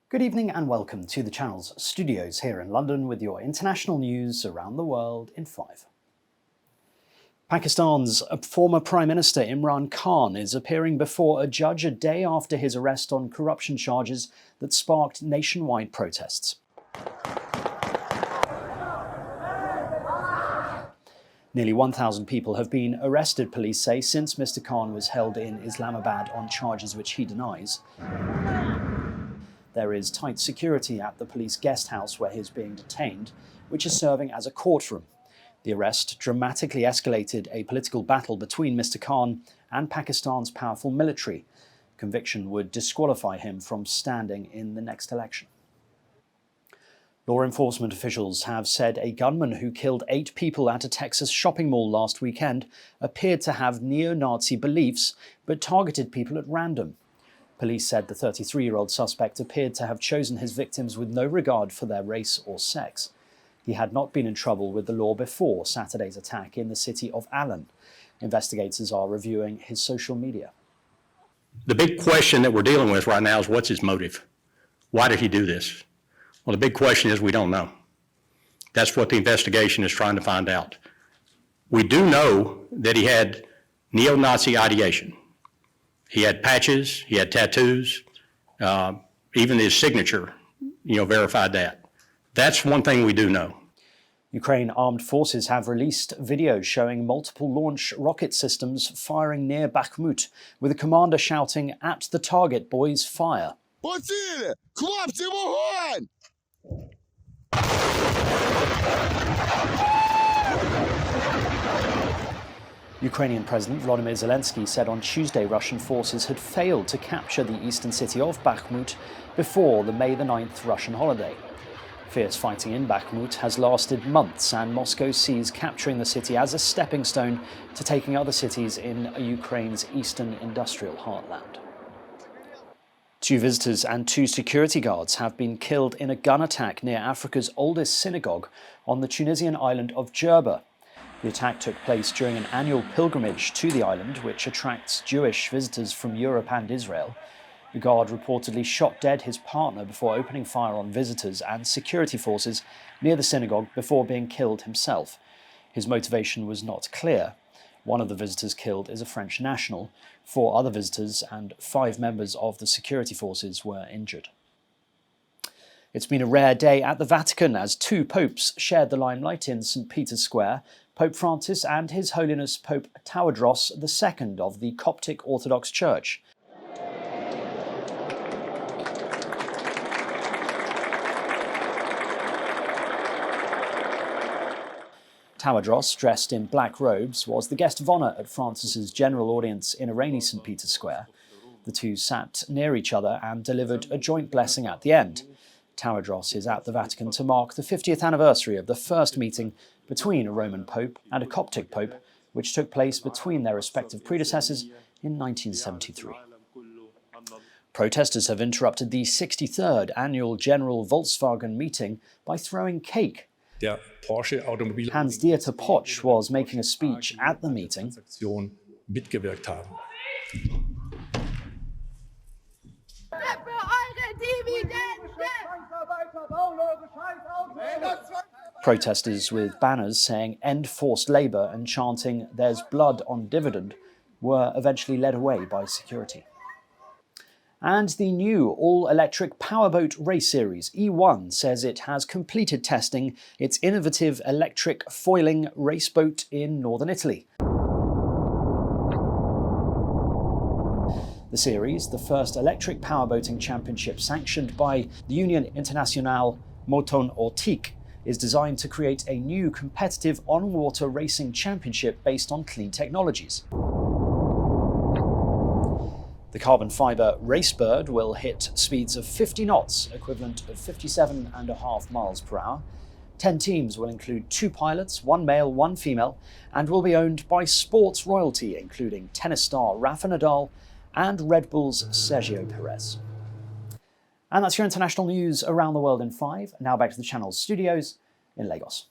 Good evening and welcome to the channel's studios here in London with your international news around the world in 5. Pakistan's former Prime Minister Imran Khan is appearing before a judge a day after his arrest on corruption charges that sparked nationwide protests. Nearly 1,000 people have been arrested, police say, since Mr. Khan was held in Islamabad on charges which he denies. There is tight security at the police guest house where he is being detained, which is serving as a courtroom. The arrest dramatically escalated a political battle between Mr. Khan and Pakistan's powerful military. Conviction would disqualify him from standing in the next election. Law enforcement officials have said a gunman who killed 8 people at a Texas shopping mall last weekend appeared to have neo-Nazi beliefs, but targeted people at random. Police said the 33-year-old suspect appeared to have chosen his victims with no regard for their race or sex. He had not been in trouble with the law before Saturday's attack in the city of Allen. Investigators are reviewing his social media. The big question that we're dealing with right now is what's his motive? Why did he do this? Well, the big question is we don't know. That's what the investigation is trying to find out. We do know that he had neo-Nazi ideation. He had patches, he had tattoos, even his signature, verified that. That's one thing we do know. Ukraine armed forces have released videos showing multiple launch rocket systems firing near Bakhmut, with a commander shouting, "At the target, boys, fire." Ukrainian President Volodymyr Zelensky said on Tuesday Russian forces had failed to capture the eastern city of Bakhmut before the May the 9th Russian holiday. Fierce fighting in Bakhmut has lasted months, and Moscow sees capturing the city as a stepping stone to taking other cities in Ukraine's eastern industrial heartland. 2 visitors and 2 security guards have been killed in a gun attack near Africa's oldest synagogue on the Tunisian island of Jerba. The attack took place during an annual pilgrimage to the island, which attracts Jewish visitors from Europe and Israel. The guard reportedly shot dead his partner before opening fire on visitors and security forces near the synagogue before being killed himself. His motivation was not clear. One of the visitors killed is a French national. 4 other visitors and 5 members of the security forces were injured. It's been a rare day at the Vatican as 2 popes shared the limelight in St. Peter's Square, Pope Francis and His Holiness Pope Tawadros II of the Coptic Orthodox Church. Tawadros, dressed in black robes, was the guest of honour at Francis's general audience in a rainy St. Peter's Square. The 2 sat near each other and delivered a joint blessing at the end. Tawadros is at the Vatican to mark the 50th anniversary of the first meeting between a Roman Pope and a Coptic Pope, which took place between their respective predecessors in 1973. Protesters have interrupted the 63rd annual General Volkswagen meeting by throwing cake. Hans-Dieter Posch was making a speech at the meeting. Protesters with banners saying "End forced labour" and chanting "There's blood on dividend" were eventually led away by security. And the new all-electric powerboat race series, E1, says it has completed testing its innovative electric foiling raceboat in northern Italy. The series, the first electric powerboating championship sanctioned by the Union Internationale Motonautique, is designed to create a new competitive on-water racing championship based on clean technologies. The carbon fibre Racebird will hit speeds of 50 knots, equivalent of 57.5 miles per hour. 10 teams will include 2 pilots, 1 male, 1 female, and will be owned by sports royalty, including tennis star Rafa Nadal and Red Bull's Sergio Perez. And that's your international news around the world in 5. Now back to the channel's studios in Lagos.